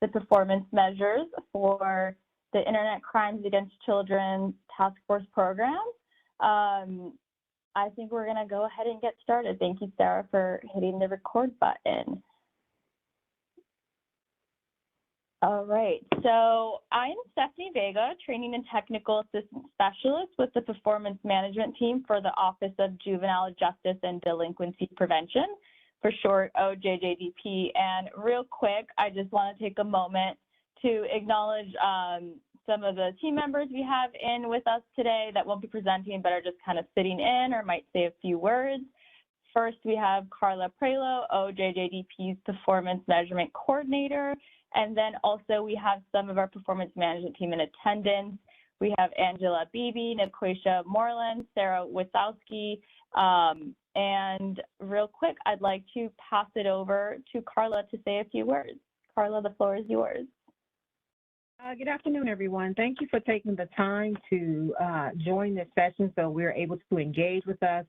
the performance measures for the Internet Crimes Against Children Task Force program. I think we're gonna go ahead and get started. Thank you, Sarah, for hitting the record button. All right, so I'm Stephanie Vega, Training and Technical Assistant Specialist with the Performance Management Team for the Office of Juvenile Justice and Delinquency Prevention, for short OJJDP. And real quick, I just want to take a moment to acknowledge some of the team members we have in with us today that won't be presenting but are just kind of sitting in or might say a few words. First, we have Carla Prelo, OJJDP's Performance Measurement Coordinator. And then also we have some of our performance management team in attendance. We have Angela Beebe, Naquisha Moreland, Sarah Wysowski, and real quick, I'd like to pass it over to Carla to say a few words. Carla, the floor is yours. Good afternoon, everyone. Thank you for taking the time to join this session so we're able to engage with us.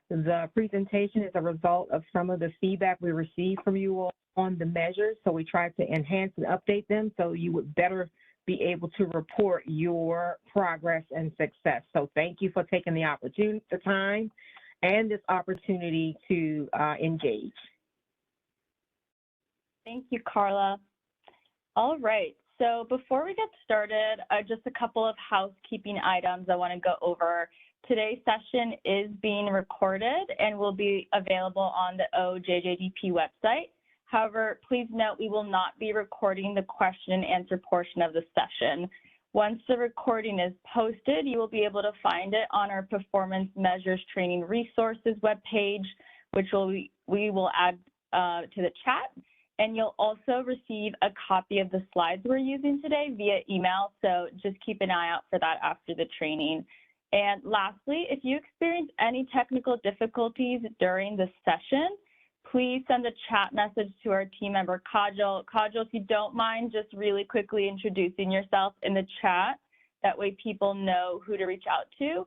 The presentation is a result of some of the feedback we received from you all on the measures, so we tried to enhance and update them so you would better be able to report your progress and success. So thank you for taking the opportunity, the time, and this opportunity to engage. Thank you, Carla. All right, so before we get started, just a couple of housekeeping items I want to go over. Today's session is being recorded and will be available on the OJJDP website. However, please note we will not be recording the question and answer portion of the session. Once the recording is posted, you will be able to find it on our Performance Measures Training Resources webpage, which we will add to the chat. And you'll also receive a copy of the slides we're using today via email, so just keep an eye out for that after the training. And lastly, if you experience any technical difficulties during the session, please send a chat message to our team member, Kajal. Kajal, if you don't mind, just really quickly introducing yourself in the chat. That way people know who to reach out to.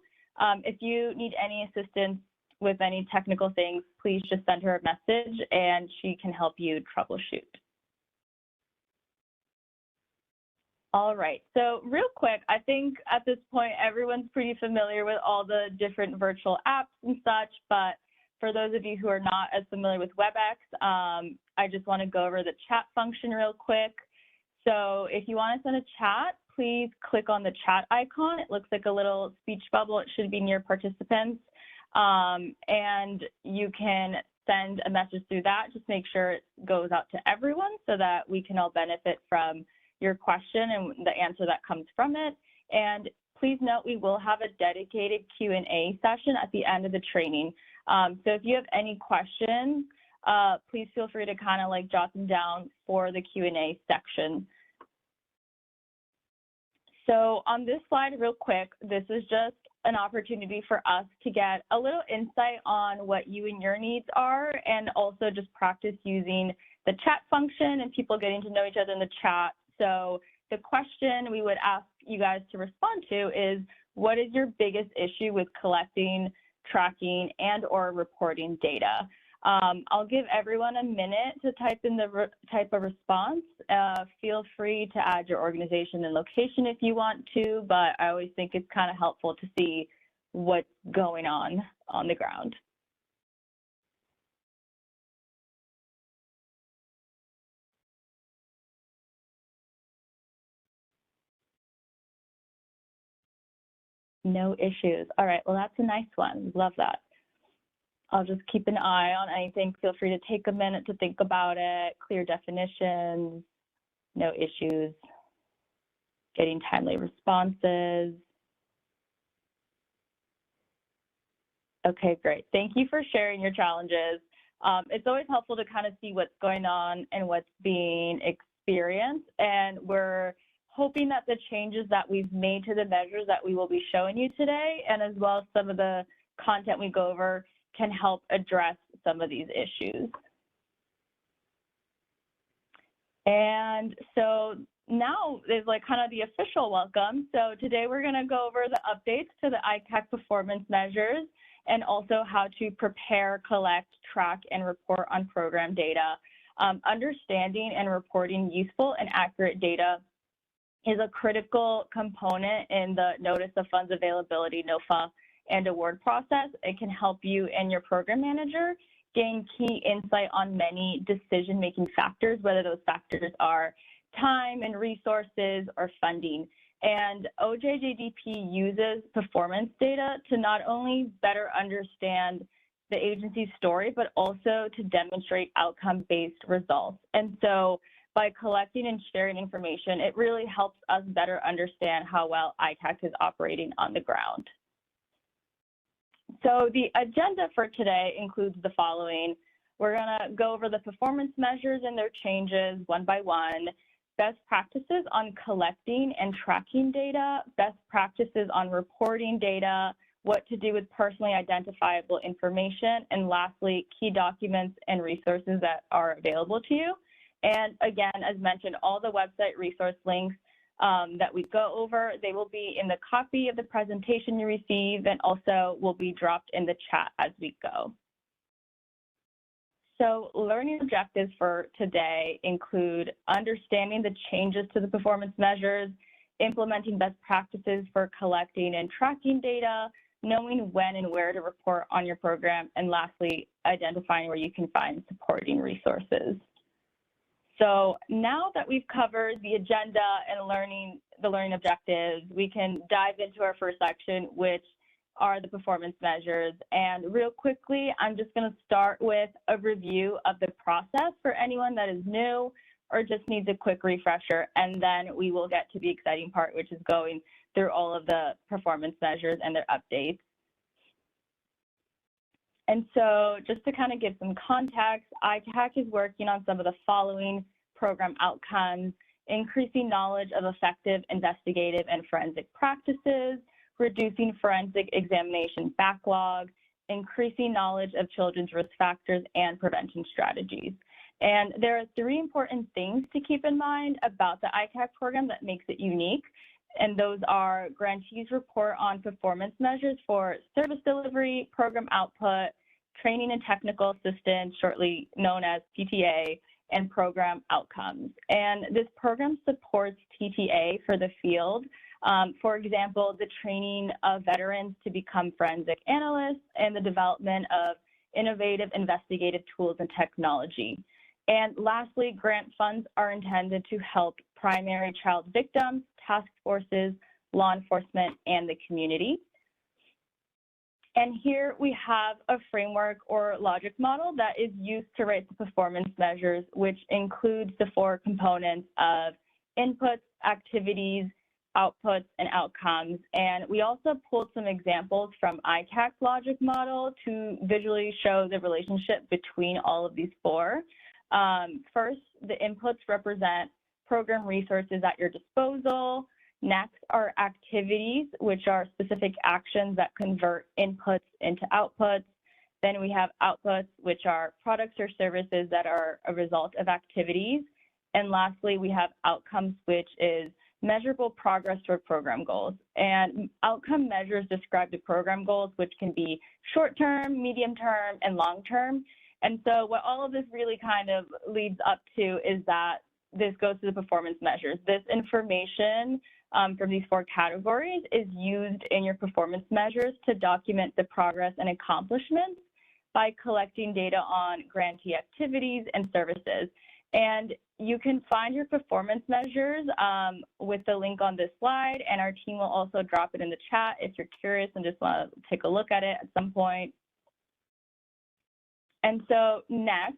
If you need any assistance with any technical things, please just send her a message and she can help you troubleshoot. All right, so real quick, I think at this point, everyone's pretty familiar with all the different virtual apps and such, but for those of you who are not as familiar with WebEx, I just want to go over the chat function real quick. So if you want to send a chat, please click on the chat icon. It looks like a little speech bubble. It should be near participants. And you can send a message through that. Just make sure it goes out to everyone so that we can all benefit from your question and the answer that comes from it. And please note we will have a dedicated Q&A session at the end of the training. So if you have any questions, please feel free to kind of like jot them down for the Q&A section. So on this slide, real quick, this is just an opportunity for us to get a little insight on what you and your needs are, and also just practice using the chat function and people getting to know each other in the chat. So the question we would ask you guys to respond to is, what is your biggest issue with collecting, tracking, and or reporting data? I'll give everyone a minute to type in the type of response. Feel free to add your organization and location if you want to, but I always think it's kind of helpful to see what's going on the ground. No issues. All right, well, that's a nice one. Love that. I'll just keep an eye on anything. Feel free to take a minute to think about it, clear definitions, no issues, getting timely responses. Okay, great. Thank you for sharing your challenges. It's always helpful to kind of see what's going on and what's being experienced, and we're hoping that the changes that we've made to the measures that we will be showing you today, and as well as some of the content we go over, can help address some of these issues. And so now is like kind of the official welcome. So today we're going to go over the updates to the ICAC performance measures and also how to prepare, collect, track, and report on program data. Understanding and reporting useful and accurate data is a critical component in the Notice of Funds Availability, NOFA, and award process. It can help you and your program manager gain key insight on many decision-making factors, whether those factors are time and resources or funding. And OJJDP uses performance data to not only better understand the agency's story, but also to demonstrate outcome-based results. And so by collecting and sharing information, it really helps us better understand how well ITAC is operating on the ground. So the agenda for today includes the following. We're gonna go over the performance measures and their changes one by one, best practices on collecting and tracking data, best practices on reporting data, what to do with personally identifiable information, and lastly, key documents and resources that are available to you. And again, as mentioned, all the website resource links that we go over, they will be in the copy of the presentation you receive and also will be dropped in the chat as we go. So learning objectives for today include understanding the changes to the performance measures, implementing best practices for collecting and tracking data, knowing when and where to report on your program, and lastly, identifying where you can find supporting resources. So now that we've covered the agenda and the learning objectives, we can dive into our first section, which are the performance measures. And real quickly, I'm just going to start with a review of the process for anyone that is new or just needs a quick refresher, and then we will get to the exciting part, which is going through all of the performance measures and their updates. And so just to kind of give some context, ITAC is working on some of the following program outcomes: increasing knowledge of effective investigative and forensic practices, reducing forensic examination backlog, increasing knowledge of children's risk factors and prevention strategies. And there are three important things to keep in mind about the ITAC program that makes it unique. And those are grantees report on performance measures for service delivery, program output, training and technical assistance, shortly known as TTA, and program outcomes. And this program supports TTA for the field. For example, the training of veterans to become forensic analysts and the development of innovative investigative tools and technology. And lastly, grant funds are intended to help primary child victims, task forces, law enforcement, and the community. And here we have a framework or logic model that is used to write the performance measures, which includes the four components of inputs, activities, outputs, and outcomes. And we also pulled some examples from ITAC's logic model to visually show the relationship between all of these four. First, the inputs represent program resources at your disposal. Next are activities, which are specific actions that convert inputs into outputs. Then we have outputs, which are products or services that are a result of activities. And lastly, we have outcomes, which is measurable progress toward program goals. And outcome measures describe the program goals, which can be short-term, medium-term, and long-term. And so what all of this really kind of leads up to is that this goes to the performance measures. This information from these four categories is used in your performance measures to document the progress and accomplishments by collecting data on grantee activities and services. And you can find your performance measures with the link on this slide, and our team will also drop it in the chat if you're curious and just want to take a look at it at some point. And so next,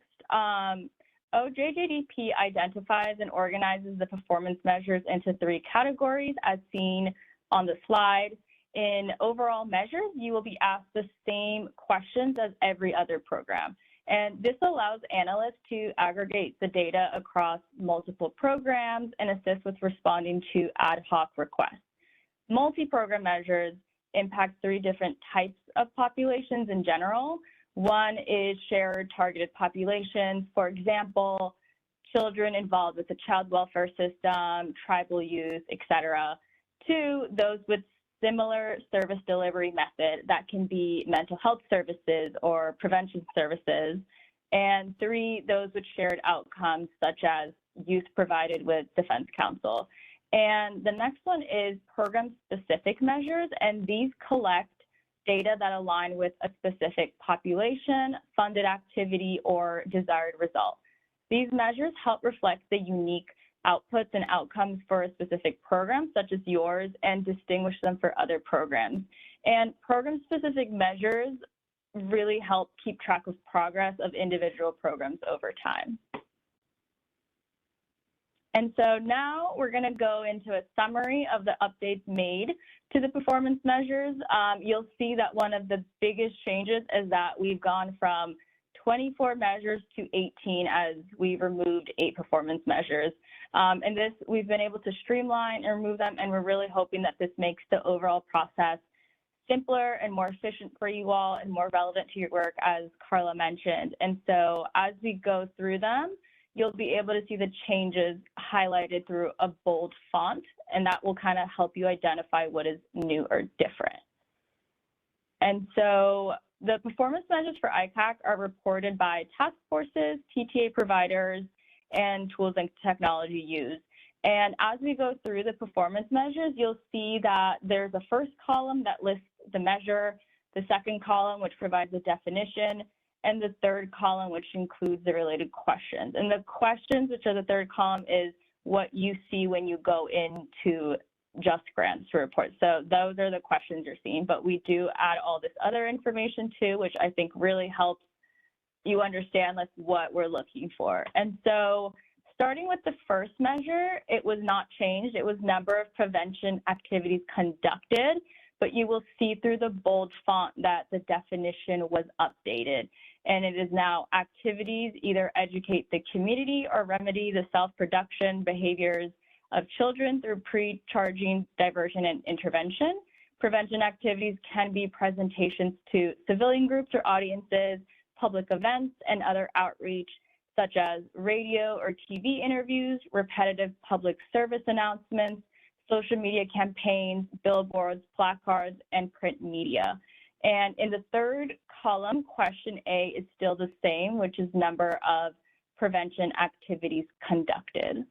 OJJDP identifies and organizes the performance measures into three categories as seen on the slide. In overall measures, you will be asked the same questions as every other program. And this allows analysts to aggregate the data across multiple programs and assist with responding to ad hoc requests. Multi-program measures impact three different types of populations in general. One is shared targeted populations, for example, children involved with the child welfare system, tribal youth, etc. Two, those with similar service delivery method that can be mental health services or prevention services. and 3, those with shared outcomes, such as use provided with Defense Counsel. And the next one is program-specific measures, and these collect data that align with a specific population, funded activity, or desired result. These measures help reflect the unique outputs and outcomes for a specific program, such as yours, and distinguish them for other programs. And program-specific measures really help keep track of progress of individual programs over time. And so now we're going to go into a summary of the updates made to the performance measures. You'll see that one of the biggest changes is that we've gone from 24 measures to 18 as we've removed 8 performance measures. And this, we've been able to streamline and remove them, and we're really hoping that this makes the overall process simpler and more efficient for you all and more relevant to your work, as Carla mentioned. And so as we go through them, you'll be able to see the changes highlighted through a bold font, and that will kind of help you identify what is new or different. And so the performance measures for ICAC are reported by task forces, TTA providers, and tools and technology used. And as we go through the performance measures, you'll see that there's a first column that lists the measure, the second column, which provides a definition, and the third column, which includes the related questions. And the questions, which are the third column, is what you see when you go into JustGrants to report. So those are the questions you're seeing, but we do add all this other information too, which I think really helps you understand like what we're looking for. And so starting with the first measure, it was not changed. It was number of prevention activities conducted, but you will see through the bold font that the definition was updated. And it is now activities either educate the community or remedy the self-production behaviors of children through pre-charging, diversion, and intervention. Prevention activities can be presentations to civilian groups or audiences, public events, and other outreach, such as radio or TV interviews, repetitive public service announcements, social media campaigns, billboards, placards, and print media. And in the third column, question A is still the same, which is number of prevention activities conducted.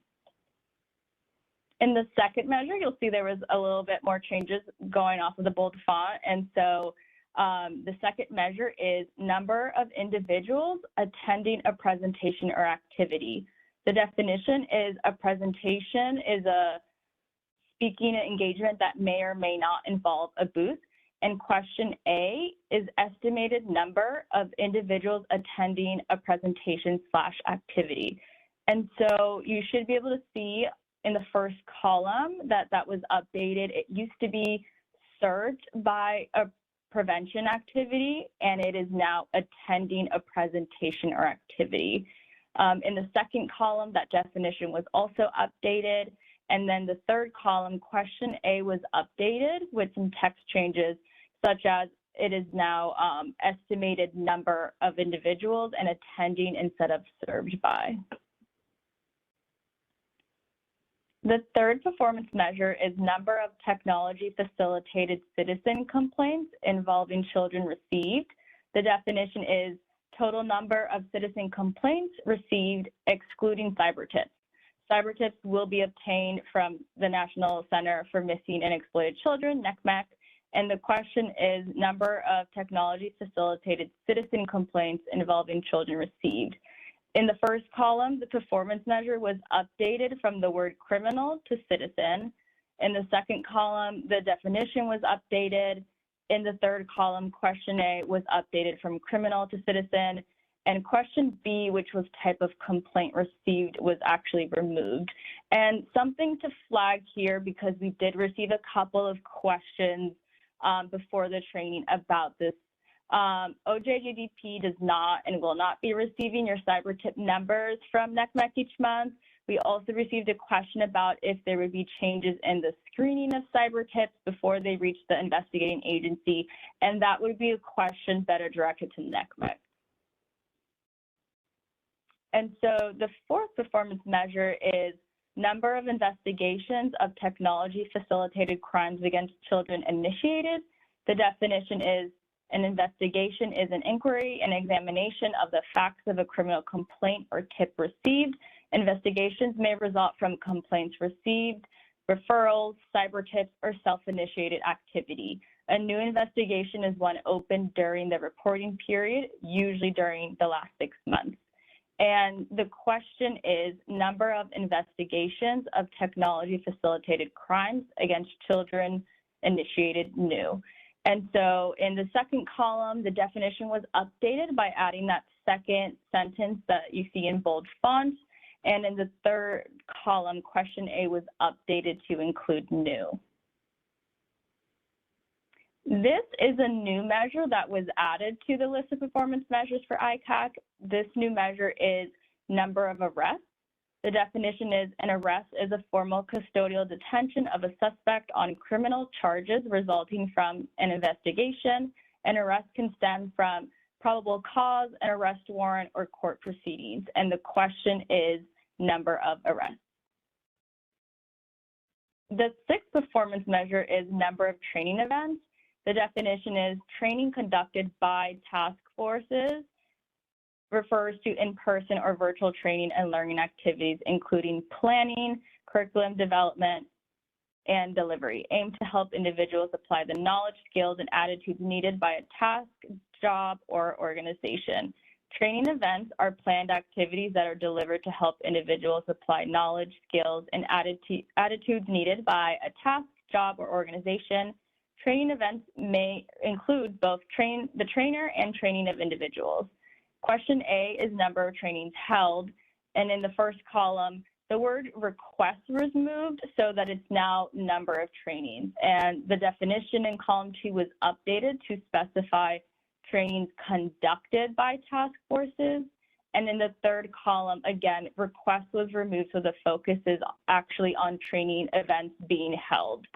In the second measure, you'll see there was a little bit more changes going off of the bold font. And so the second measure is number of individuals attending a presentation or activity. The definition is a presentation is a speaking engagement that may or may not involve a booth. And question A is estimated number of individuals attending a presentation/activity. And so you should be able to see in the first column that that was updated. It used to be served by a prevention activity, and it is now attending a presentation or activity. In the second column, that definition was also updated. And then the third column, question A, was updated with some text changes, such as it is now estimated number of individuals and attending instead of served by. The third performance measure is number of technology-facilitated citizen complaints involving children received. The definition is total number of citizen complaints received excluding cyber tips. Cyber tips will be obtained from the National Center for Missing and Exploited Children, NCMEC, and the question is number of technology-facilitated citizen complaints involving children received. In the first column, the performance measure was updated from the word criminal to citizen. In the second column, the definition was updated. In the third column, question A was updated from criminal to citizen. And question B, which was type of complaint received, was actually removed. And something to flag here, because we did receive a couple of questions before the training about this. OJJDP does not and will not be receiving your cyber tip numbers from NCMEC each month. We also received a question about if there would be changes in the screening of cyber tips before they reach the investigating agency, and that would be a question better directed to NCMEC. And so the fourth performance measure is number of investigations of technology-facilitated crimes against children initiated. The definition is An investigation is an inquiry and examination of the facts of a criminal complaint or tip received. Investigations may result from complaints received, referrals, cyber tips, or self-initiated activity. A new investigation is one opened during the reporting period, usually during the last 6 months. And the question is number of investigations of technology-facilitated crimes against children initiated new. And so in the second column, the definition was updated by adding that second sentence that you see in bold font. And in the third column, question A was updated to include new. This is a new measure that was added to the list of performance measures for ICAC. This new measure is number of arrests. The definition is an arrest is a formal custodial detention of a suspect on criminal charges resulting from an investigation. An arrest can stem from probable cause, an arrest warrant, or court proceedings. And the question is number of arrests. The sixth performance measure is number of training events. The definition is training conducted by task forces, refers to in-person or virtual training and learning activities, including planning, curriculum development, and delivery, aimed to help individuals apply the knowledge, skills, and attitudes needed by a task, job, or organization. Training events are planned activities that are delivered to help individuals apply knowledge, skills, and attitudes needed by a task, job, or organization. Training events may include both the trainer and training of individuals. Question A is number of trainings held, and in the first column, the word request was moved so that it's now number of trainings. And the definition in column 2 was updated to specify trainings conducted by task forces. And in the third column, again, request was removed so the focus is actually on training events being held.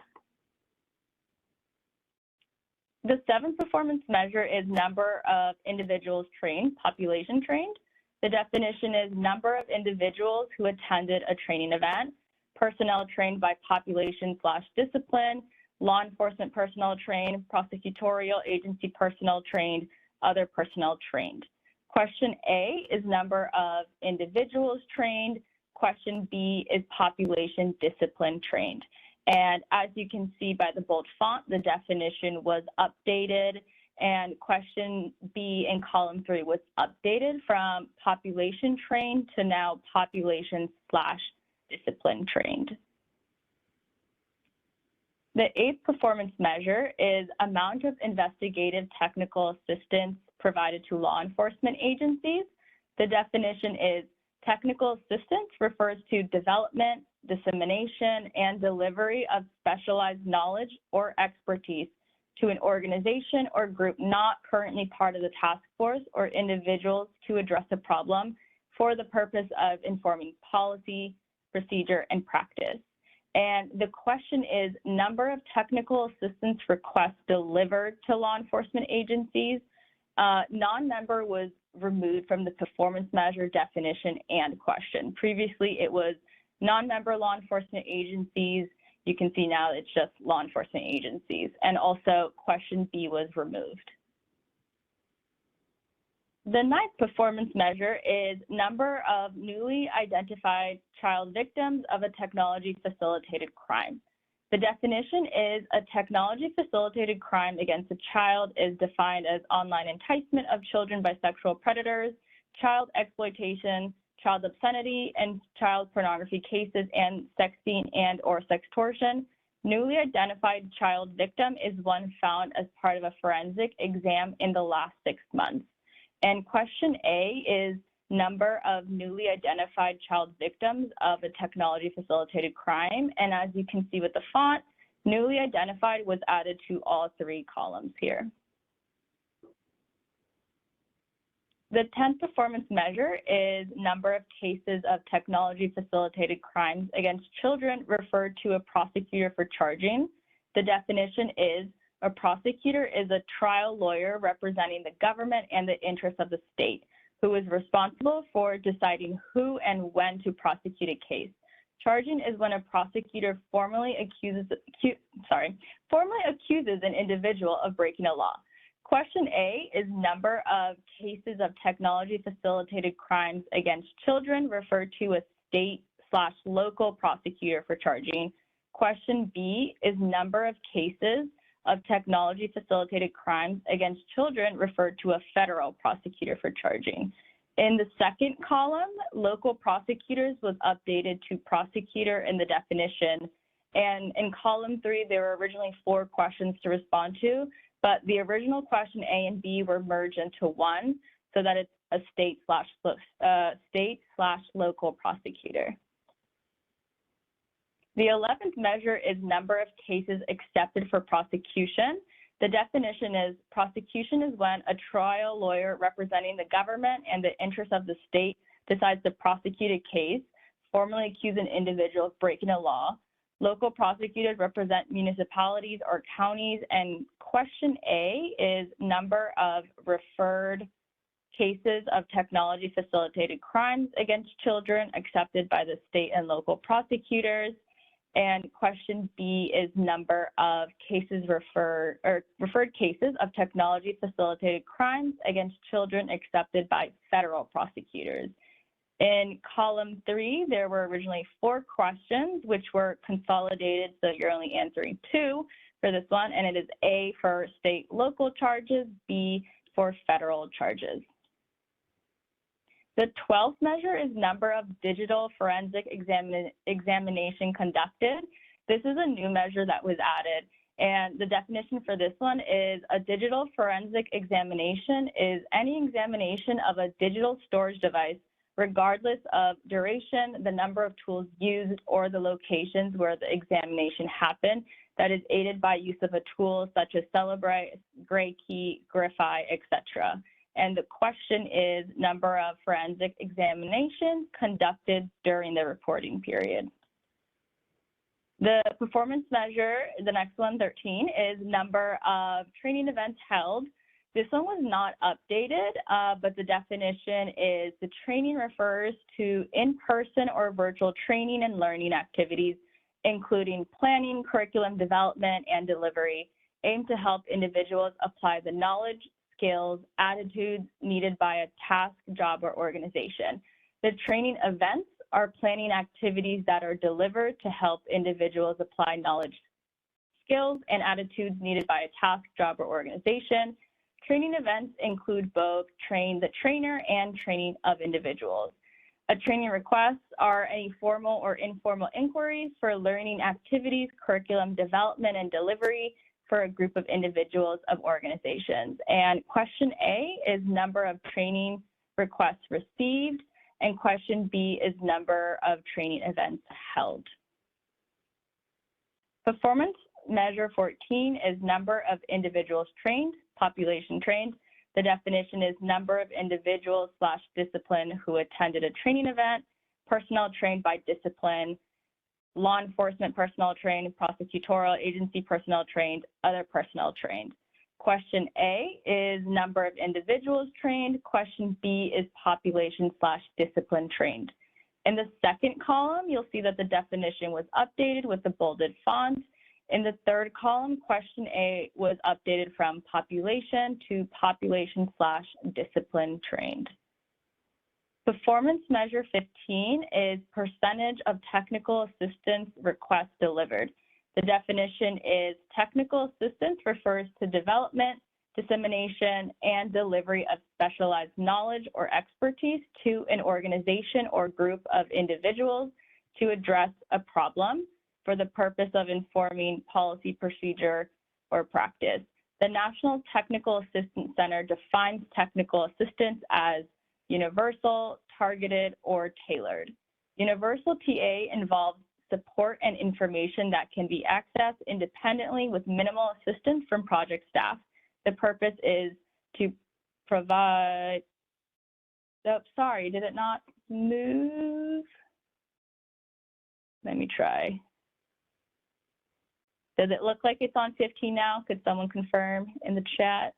The seventh performance measure is number of individuals trained, population trained. The definition is number of individuals who attended a training event, personnel trained by population/discipline, law enforcement personnel trained, prosecutorial agency personnel trained, other personnel trained. Question A is number of individuals trained. Question B is population discipline trained. And as you can see by the bold font, the definition was updated, and question B in column 3 was updated from population trained to now population/discipline trained. The eighth performance measure is amount of investigative technical assistance provided to law enforcement agencies. The definition is technical assistance refers to development, dissemination, and delivery of specialized knowledge or expertise to an organization or group not currently part of the task force or individuals to address a problem for the purpose of informing policy, procedure, and practice. And the question is number of technical assistance requests delivered to law enforcement agencies. Non-member was removed from the performance measure definition and question. Previously, it was non-member law enforcement agencies. You can see now it's just law enforcement agencies. And also question B was removed. The ninth performance measure is number of newly identified child victims of a technology-facilitated crime. The definition is a technology-facilitated crime against a child is defined as online enticement of children by sexual predators, child exploitation, child obscenity, and child pornography cases, and sexting and/or sextortion. Newly identified child victim is one found as part of a forensic exam in the last 6 months. And question A is number of newly identified child victims of a technology-facilitated crime. And as you can see with the font, newly identified was added to all 3 columns here. The 10th performance measure is number of cases of technology-facilitated crimes against children referred to a prosecutor for charging. The definition is a prosecutor is a trial lawyer representing the government and the interests of the state, who is responsible for deciding who and when to prosecute a case. Charging is when a prosecutor formally accuses an individual of breaking a law. Question A is number of cases of technology-facilitated crimes against children referred to as state/local prosecutor for charging. Question B is number of cases of technology-facilitated crimes against children referred to a federal prosecutor for charging. In the second column, local prosecutors was updated to prosecutor in the definition. And in column 3, there were originally 4 questions to respond to, but the original question A and B were merged into one so that it's a state/local prosecutor. The 11th measure is number of cases accepted for prosecution. The definition is prosecution is when a trial lawyer representing the government and the interests of the state decides to prosecute a case, formally accuse an individual of breaking a law. Local prosecutors represent municipalities or counties, and question A is number of referred cases of technology-facilitated crimes against children accepted by the state and local prosecutors. And question B is number of cases referred cases of technology-facilitated crimes against children accepted by federal prosecutors. In column 3, there were originally 4 questions, which were consolidated, so you're only answering 2 for this one, and it is A for state local charges, B for federal charges. The 12th measure is number of digital forensic examination conducted. This is a new measure that was added, and the definition for this one is a digital forensic examination is any examination of a digital storage device regardless of duration, the number of tools used, or the locations where the examination happened, that is aided by use of a tool such as Cellebrite, Graykey, Griffi, etc. And the question is number of forensic examinations conducted during the reporting period. The performance measure, the next one, 13, is number of training events held. This one was not updated, but the definition is the training refers to in-person or virtual training and learning activities, including planning, curriculum development, and delivery, aimed to help individuals apply the knowledge, skills, attitudes needed by a task, job, or organization. The training events are planning activities that are delivered to help individuals apply knowledge, skills, and attitudes needed by a task, job, or organization. Training events include both train the trainer and training of individuals. A training requests are any formal or informal inquiries for learning activities, curriculum development, and delivery for a group of individuals of organizations. And question A is number of training requests received, and question B is number of training events held. Performance measure 14 is number of individuals trained, population trained. The definition is number of individuals / discipline who attended a training event, personnel trained by discipline, law enforcement personnel trained, prosecutorial agency personnel trained, other personnel trained. Question A is number of individuals trained. Question B is population / discipline trained. In the second column, you'll see that the definition was updated with the bolded font. In the third column, question A was updated from population to population / discipline trained. Performance measure 15 is percentage of technical assistance requests delivered. The definition is technical assistance refers to development, dissemination, and delivery of specialized knowledge or expertise to an organization or group of individuals to address a problem for the purpose of informing policy, procedure, or practice. The National Technical Assistance Center defines technical assistance as universal, targeted, or tailored. Universal TA involves support and information that can be accessed independently with minimal assistance from project staff. The purpose is to provide, oh, sorry, did it not move? Let me try. Does it look like it's on 15 now? Could someone confirm in the chat?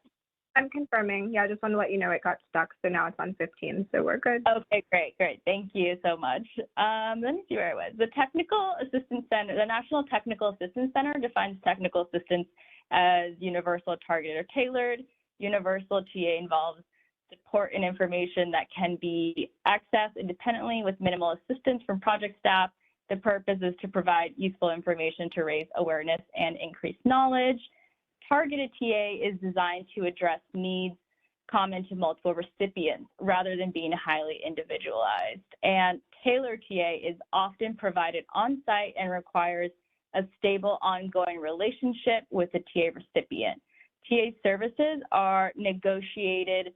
I'm confirming. Yeah, I just want to let you know it got stuck, so now it's on 15, so we're good. Okay, great. Thank you so much. Let me see where I was. The Technical Assistance Center, the National Technical Assistance Center defines technical assistance as universal, targeted, or tailored. Universal TA involves support and information that can be accessed independently with minimal assistance from project staff. The purpose is to provide useful information to raise awareness and increase knowledge. Targeted TA is designed to address needs common to multiple recipients rather than being highly individualized. And tailored TA is often provided on-site and requires a stable ongoing relationship with the TA recipient. TA services are negotiated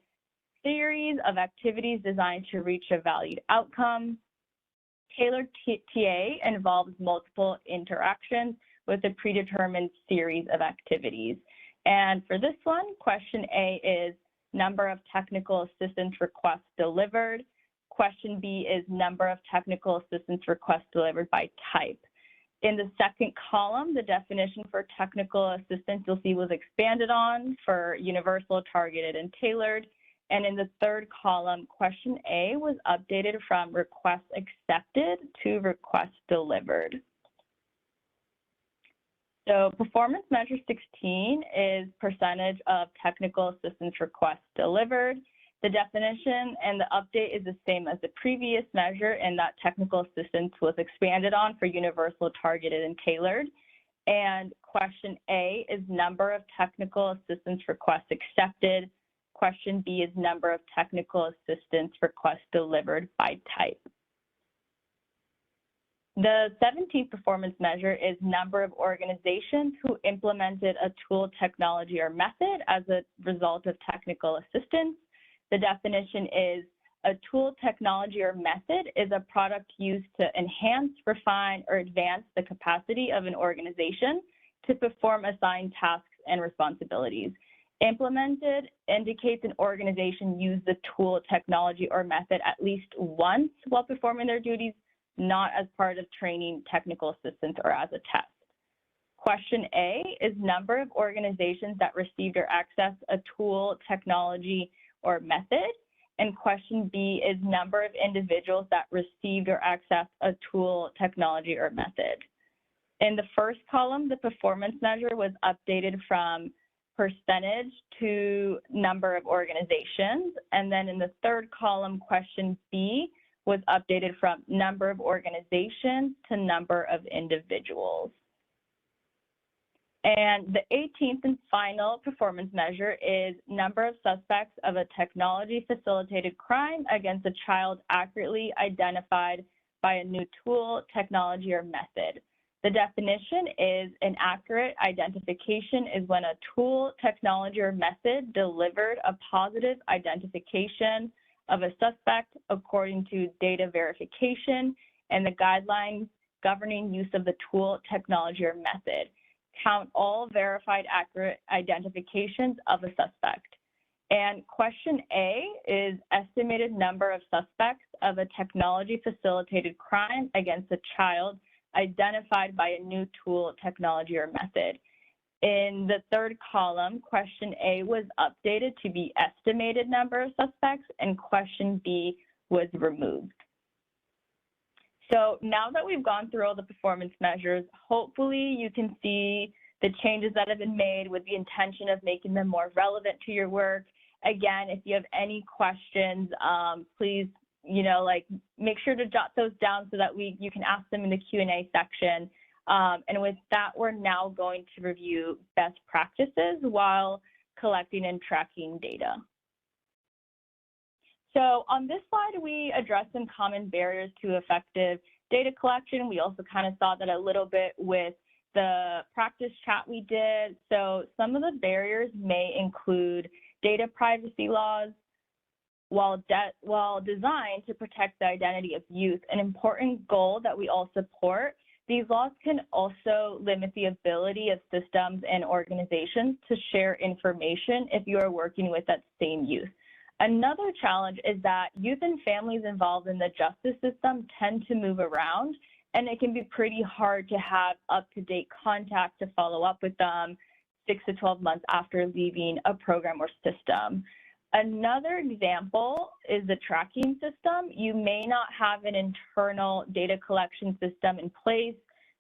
series of activities designed to reach a valued outcome. Tailored TA involves multiple interactions with a predetermined series of activities. And for this one, question A is number of technical assistance requests delivered. Question B is number of technical assistance requests delivered by type. In the second column, the definition for technical assistance you'll see was expanded on for universal, targeted, and tailored. And in the third column, question A was updated from requests accepted to requests delivered. So performance measure 16 is percentage of technical assistance requests delivered. The definition and the update is the same as the previous measure in that technical assistance was expanded on for universal, targeted, and tailored. And question A is number of technical assistance requests accepted. Question B is number of technical assistance requests delivered by type. The 17th performance measure is number of organizations who implemented a tool, technology, or method as a result of technical assistance. The definition is a tool, technology, or method is a product used to enhance, refine, or advance the capacity of an organization to perform assigned tasks and responsibilities. Implemented indicates an organization used the tool, technology, or method at least once while performing their duties, not as part of training, technical assistance, or as a test. Question A is number of organizations that received or accessed a tool, technology, or method. And question B is number of individuals that received or accessed a tool, technology, or method. In the first column, the performance measure was updated from percentage to number of organizations. And then in the third column, question B was updated from number of organizations to number of individuals. And the 18th and final performance measure is number of suspects of a technology-facilitated crime against a child accurately identified by a new tool, technology, or method. The definition is an accurate identification is when a tool, technology, or method delivered a positive identification of a suspect according to data verification and the guidelines governing use of the tool, technology, or method. Count all verified accurate identifications of a suspect. And question A is estimated number of suspects of a technology-facilitated crime against a child identified by a new tool, technology, or method. In the third column, question A was updated to be estimated number of suspects, and question B was removed. So now that we've gone through all the performance measures, hopefully you can see the changes that have been made with the intention of making them more relevant to your work. Again, if you have any questions, please, make sure to jot those down so that you can ask them in the Q&A section. And with that, we're now going to review best practices while collecting and tracking data. So on this slide, we address some common barriers to effective data collection. We also kind of saw that a little bit with the practice chat we did. So some of the barriers may include data privacy laws. While designed to protect the identity of youth, an important goal that we all support, these laws can also limit the ability of systems and organizations to share information if you are working with that same youth. Another challenge is that youth and families involved in the justice system tend to move around, and it can be pretty hard to have up-to-date contact to follow up with them 6 to 12 months after leaving a program or system. Another example is the tracking system. You may not have an internal data collection system in place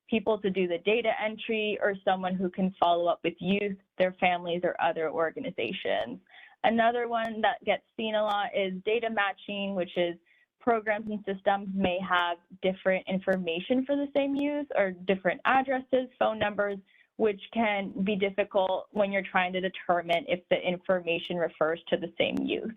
people to do the data entry, or someone who can follow up with youth, their families, or other organizations. Another one that gets seen a lot is data matching, which is programs and systems may have different information for the same youth or different addresses, phone numbers, which can be difficult when you're trying to determine if the information refers to the same youth.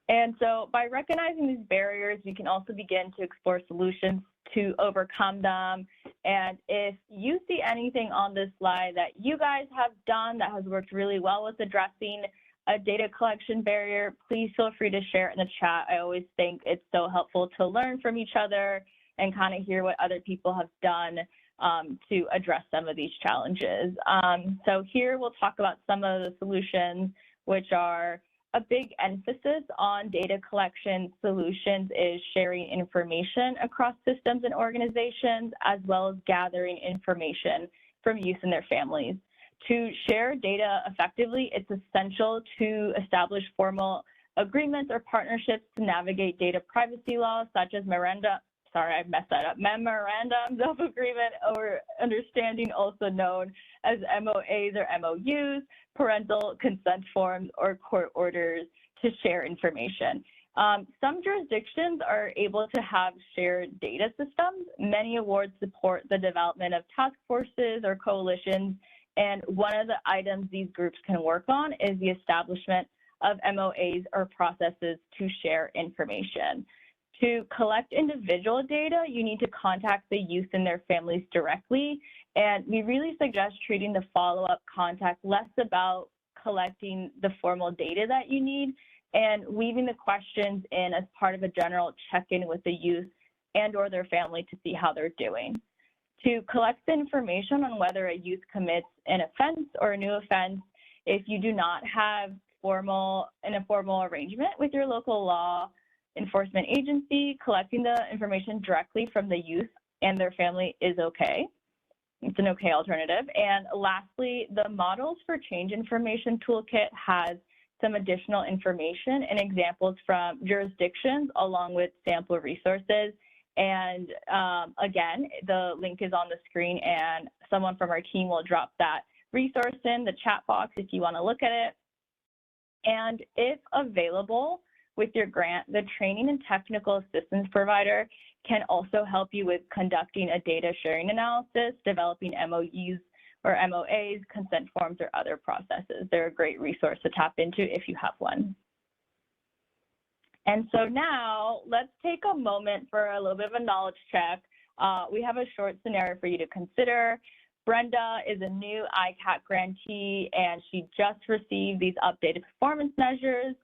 And so by recognizing these barriers, you can also begin to explore solutions to overcome them. And if you see anything on this slide that you guys have done that has worked really well with addressing a data collection barrier, please feel free to share it in the chat. I always think it's so helpful to learn from each other and kind of hear what other people have done to address some of these challenges. So here we'll talk about some of the solutions, which are a big emphasis on data collection solutions is sharing information across systems and organizations, as well as gathering information from youth and their families. To share data effectively, it's essential to establish formal agreements or partnerships to navigate data privacy laws, such as memorandums of agreement or understanding, also known as MOAs or MOUs, parental consent forms, or court orders to share information. Some jurisdictions are able to have shared data systems. Many awards support the development of task forces or coalitions, and one of the items these groups can work on is the establishment of MOAs or processes to share information. To collect individual data, you need to contact the youth and their families directly, and we really suggest treating the follow-up contact less about collecting the formal data that you need and weaving the questions in as part of a general check-in with the youth and or their family to see how they're doing. To collect the information on whether a youth commits an offense or a new offense, if you do not have an informal arrangement with your local law enforcement agency, collecting the information directly from the youth and their family is okay. It's an okay alternative. And lastly, the Models for Change Information Toolkit has some additional information and examples from jurisdictions along with sample resources. And again, the link is on the screen and someone from our team will drop that resource in the chat box if you want to look at it. And if available with your grant, the training and technical assistance provider can also help you with conducting a data sharing analysis, developing MOUs or MOAs, consent forms, or other processes. They're a great resource to tap into if you have one. And so now let's take a moment for a little bit of a knowledge check. We have a short scenario for you to consider. Brenda is a new ICAT grantee, and she just received these updated performance measures,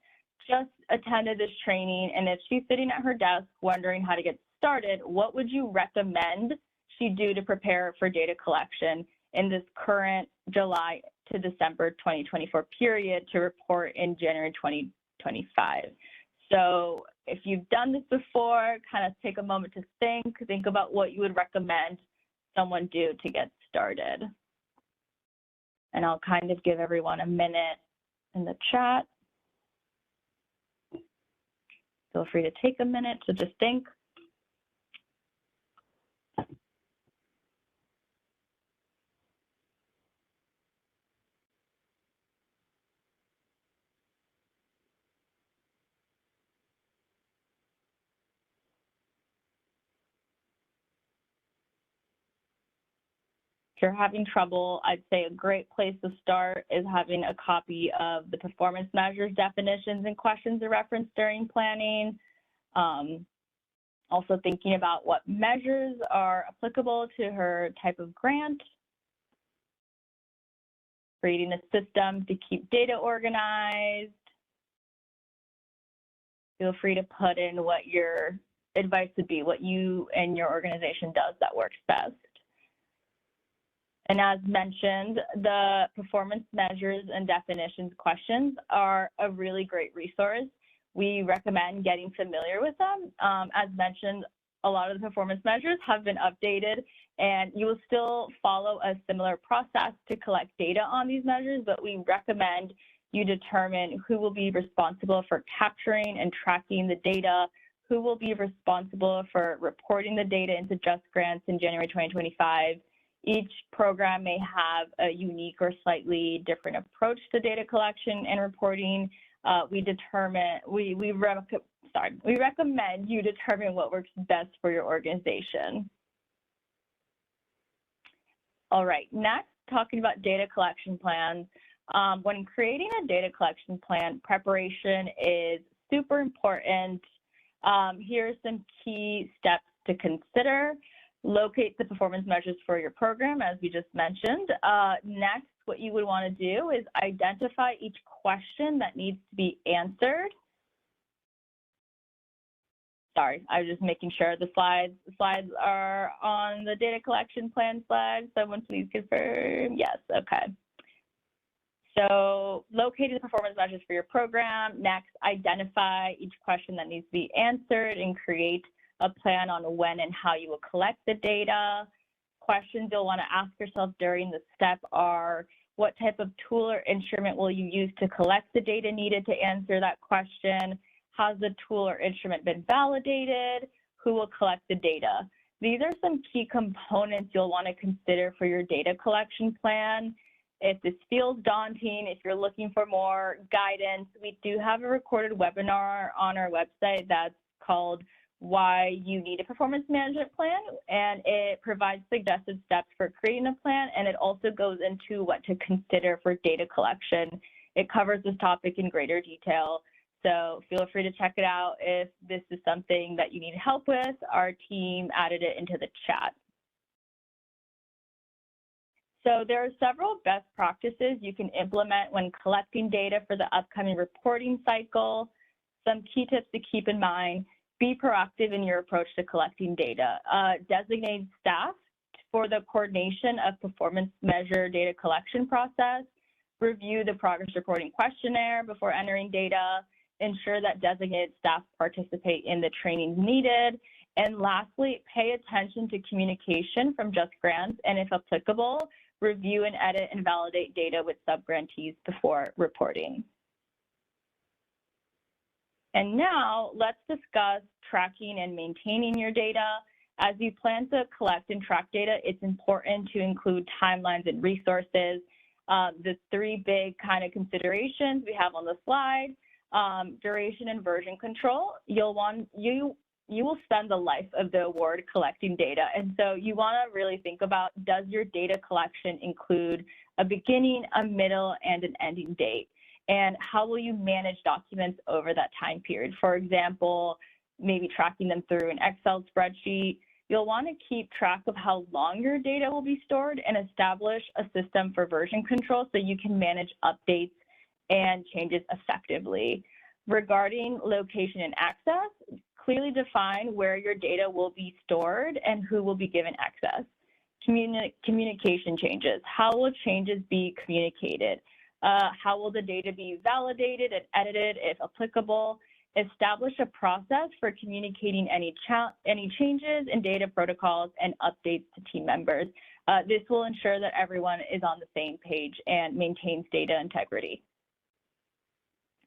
just attended this training, and if she's sitting at her desk wondering how to get started, what would you recommend she do to prepare for data collection in this current July to December 2024 period to report in January 2025? So if you've done this before, kind of take a moment to think about what you would recommend someone do to get started. And I'll kind of give everyone a minute in the chat. Feel free to take a minute to just think. If you're having trouble, I'd say a great place to start is having a copy of the performance measures, definitions, and questions are referenced during planning. Also thinking about what measures are applicable to her type of grant. Creating a system to keep data organized. Feel free to put in what your advice would be, what you and your organization does that works best. And as mentioned, the performance measures and definitions questions are a really great resource. We recommend getting familiar with them. As mentioned, a lot of the performance measures have been updated, and you will still follow a similar process to collect data on these measures, but we recommend you determine who will be responsible for capturing and tracking the data, who will be responsible for reporting the data into Just Grants in January 2025. Each program may have a unique or slightly different approach to data collection and reporting. We recommend you determine what works best for your organization. All right, next, talking about data collection plans. When creating a data collection plan, preparation is super important. Here are some key steps to consider. Locate the performance measures for your program, as we just mentioned. Next, what you would want to do is identify each question that needs to be answered. Sorry, I was just making sure the slides are on the data collection plan slide. Someone please confirm. Yes, okay. So locating the performance measures for your program. Next, identify each question that needs to be answered and create a plan on when and how you will collect the data. Questions you'll want to ask yourself during the step are, what type of tool or instrument will you use to collect the data needed to answer that question? Has the tool or instrument been validated? Who will collect the data? These are some key components you'll want to consider for your data collection plan. If this feels daunting, if you're looking for more guidance, we do have a recorded webinar on our website that's called Why You Need a Performance Management Plan, and it provides suggested steps for creating a plan, and it also goes into what to consider for data collection. It covers this topic in greater detail, so feel free to check it out if this is something that you need help with. Our team added it into the chat. So there are several best practices you can implement when collecting data for the upcoming reporting cycle. Some key tips to keep in mind: be proactive in your approach to collecting data. Designate staff for the coordination of performance measure data collection process. Review the progress reporting questionnaire before entering data. Ensure that designated staff participate in the training needed. And lastly, pay attention to communication from Just Grants, and if applicable, review and edit and validate data with subgrantees before reporting. And now let's discuss tracking and maintaining your data. As you plan to collect and track data, it's important to include timelines and resources. The three big kind of considerations we have on the slide: duration and version control. You will spend the life of the award collecting data. And so you want to really think about, does your data collection include a beginning, a middle, and an ending date? And how will you manage documents over that time period? For example, maybe tracking them through an Excel spreadsheet. You'll want to keep track of how long your data will be stored and establish a system for version control so you can manage updates and changes effectively. Regarding location and access, clearly define where your data will be stored and who will be given access. Communication changes. How will changes be communicated? How will the data be validated and edited if applicable? Establish a process for communicating any changes in data protocols and updates to team members. This will ensure that everyone is on the same page and maintains data integrity.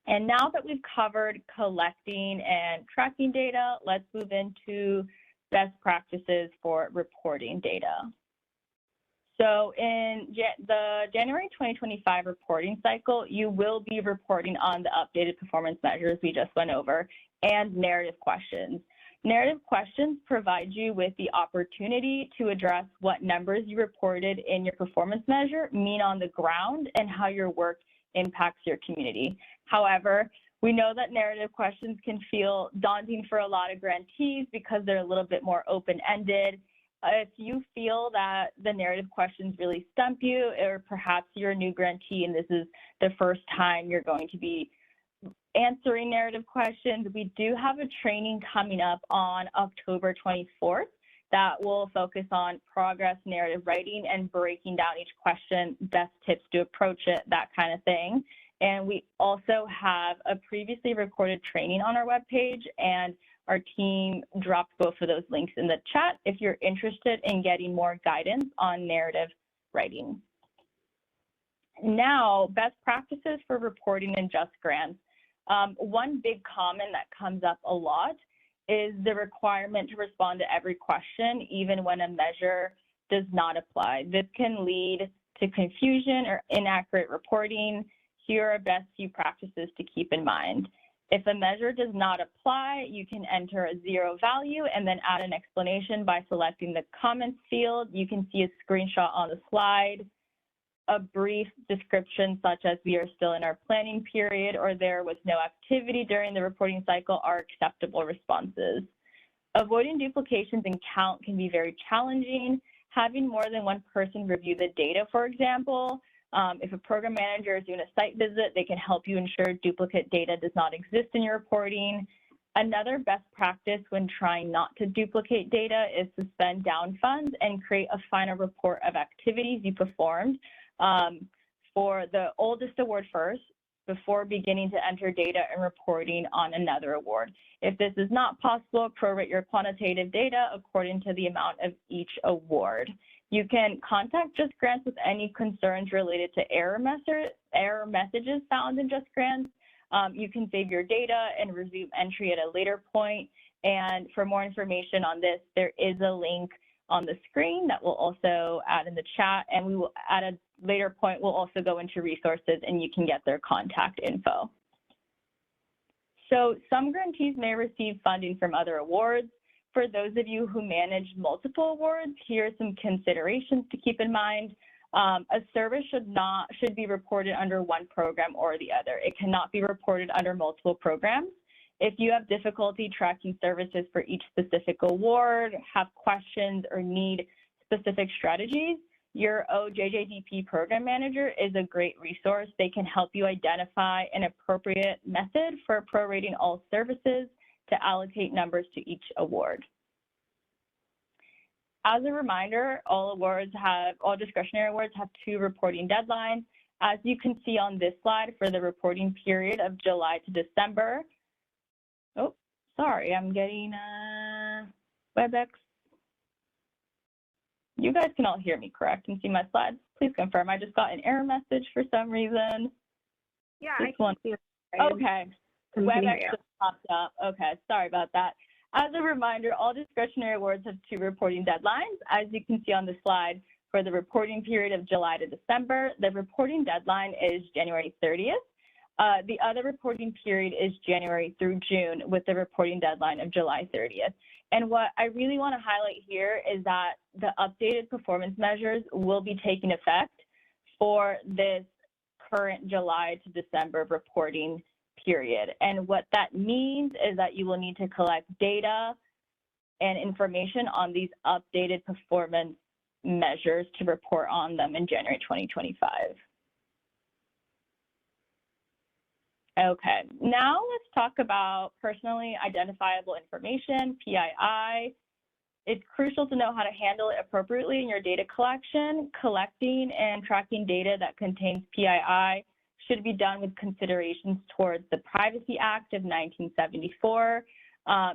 And now that we've covered collecting and tracking data, let's move into best practices for reporting data. So in the January 2025 reporting cycle, you will be reporting on the updated performance measures we just went over and narrative questions. Narrative questions provide you with the opportunity to address what numbers you reported in your performance measure mean on the ground and how your work impacts your community. However, we know that narrative questions can feel daunting for a lot of grantees because they're a little bit more open-ended. If you feel that the narrative questions really stump you, or perhaps you're a new grantee and this is the first time you're going to be answering narrative questions, we do have a training coming up on October 24th that will focus on progress narrative writing and breaking down each question, best tips to approach it, that kind of thing. And we also have a previously recorded training on our webpage, and our team dropped both of those links in the chat if you're interested in getting more guidance on narrative writing. Now, best practices for reporting in Just Grants. One big comment that comes up a lot is the requirement to respond to every question, even when a measure does not apply. This can lead to confusion or inaccurate reporting. Here are best few practices to keep in mind. If a measure does not apply, you can enter a 0 value and then add an explanation by selecting the comments field. You can see a screenshot on the slide. A brief description such as we are still in our planning period or there was no activity during the reporting cycle are acceptable responses. Avoiding duplications in count can be very challenging. Having more than one person review the data, for example, if a program manager is doing a site visit, they can help you ensure duplicate data does not exist in your reporting. Another best practice when trying not to duplicate data is to spend down funds and create a final report of activities you performed for the oldest award first before beginning to enter data and reporting on another award. If this is not possible, prorate your quantitative data according to the amount of each award. You can contact Just Grants with any concerns related to error messages found in Just Grants. You can save your data and resume entry at a later point. And for more information on this, there is a link on the screen that we'll also add in the chat, and we will at a later point, we'll also go into resources and you can get their contact info. So some grantees may receive funding from other awards. For those of you who manage multiple awards, here are some considerations to keep in mind. A service should be reported under one program or the other. It cannot be reported under multiple programs. If you have difficulty tracking services for each specific award, have questions, or need specific strategies, your OJJDP program manager is a great resource. They can help you identify an appropriate method for prorating all services to allocate numbers to each award. As a reminder, all discretionary awards have 2 reporting deadlines. As you can see on this slide, for the reporting period of July to December, oh, sorry, I'm getting WebEx. You guys can all hear me, correct, and see my slides? Please confirm. I just got an error message for some reason. Yeah, this I can see it. Okay, WebEx just popped up. Okay, sorry about that. As a reminder, all discretionary awards have 2 reporting deadlines. As you can see on the slide, for the reporting period of July to December, the reporting deadline is January 30th. The other reporting period is January through June with the reporting deadline of July 30th. And what I really want to highlight here is that the updated performance measures will be taking effect for this current July to December reporting period. And what that means is that you will need to collect data and information on these updated performance measures to report on them in January 2025. Okay, now let's talk about personally identifiable information, PII. It's crucial to know how to handle it appropriately in your data collection. Collecting and tracking data that contains PII should be done with considerations towards the Privacy Act of 1974.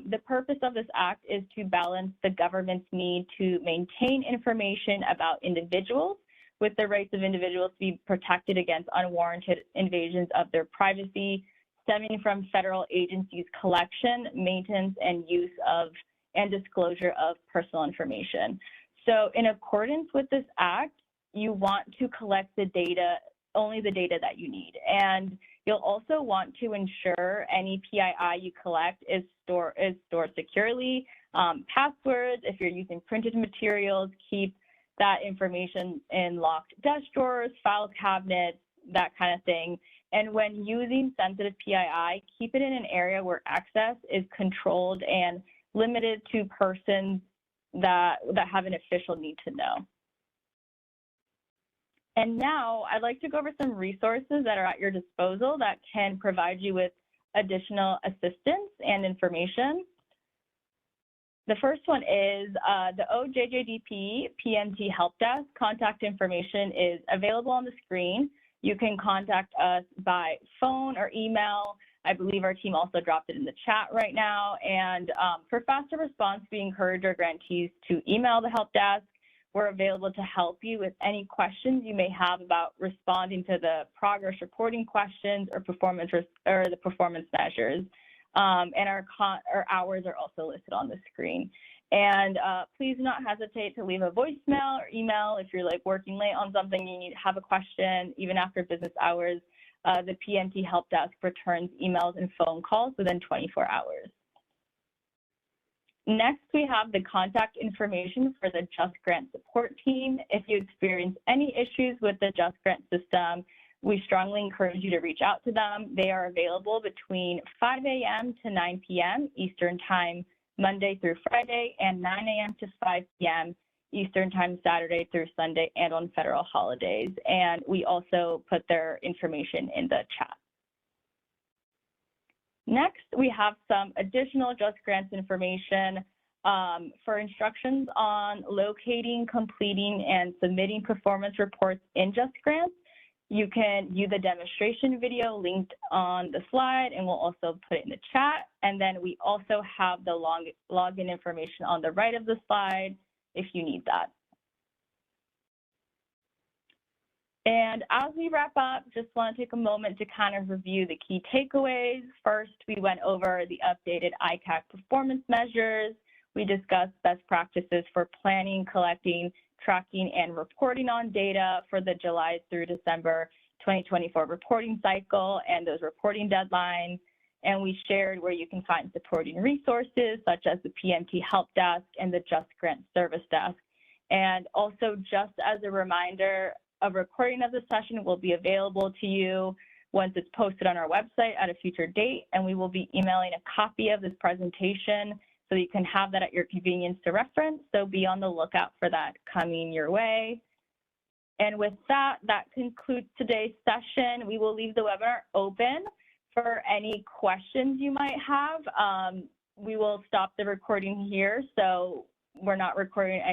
The purpose of this act is to balance the government's need to maintain information about individuals with the rights of individuals to be protected against unwarranted invasions of their privacy stemming from federal agencies' collection, maintenance, and use of and disclosure of personal information. So in accordance with this act, you want to collect the data, only the data that you need. And you'll also want to ensure any PII you collect is stored securely. Passwords, if you're using printed materials, keep that information in locked desk drawers, file cabinets, that kind of thing. And when using sensitive PII, keep it in an area where access is controlled and limited to persons that have an official need to know. And now I'd like to go over some resources that are at your disposal that can provide you with additional assistance and information. The first one is the OJJDP PMT Help Desk. Contact information is available on the screen. You can contact us by phone or email. I believe our team also dropped it in the chat right now. And for faster response, we encourage our grantees to email the help desk. We're available to help you with any questions you may have about responding to the progress reporting questions or the performance measures. and our hours are also listed on the screen. And please do not hesitate to leave a voicemail or email if you're like working late on something, you have a question, even after business hours. The PMT Help Desk returns emails and phone calls within 24 hours. Next, we have the contact information for the Just Grant support team. If you experience any issues with the Just Grant system, we strongly encourage you to reach out to them. They are available between 5 a.m. to 9 p.m. Eastern Time, Monday through Friday, and 9 a.m. to 5 p.m. Eastern Time, Saturday through Sunday, and on federal holidays. And we also put their information in the chat. Next, we have some additional Just Grants information for instructions on locating, completing, and submitting performance reports in Just Grants. You can view the demonstration video linked on the slide, and we'll also put it in the chat. And then we also have the login information on the right of the slide if you need that. And as we wrap up, just want to take a moment to kind of review the key takeaways. First, we went over the updated ICAC performance measures. We discussed best practices for planning, collecting, tracking, and reporting on data for the July through December 2024 reporting cycle and those reporting deadlines. And we shared where you can find supporting resources such as the PMT Help Desk and the Just Grant Service Desk. And also, just as a reminder, a recording of the session will be available to you once it's posted on our website at a future date, and we will be emailing a copy of this presentation so you can have that at your convenience to reference. So be on the lookout for that coming your way. And with that, that concludes today's session. We will leave the webinar open for any questions you might have. We will stop the recording here, so we're not recording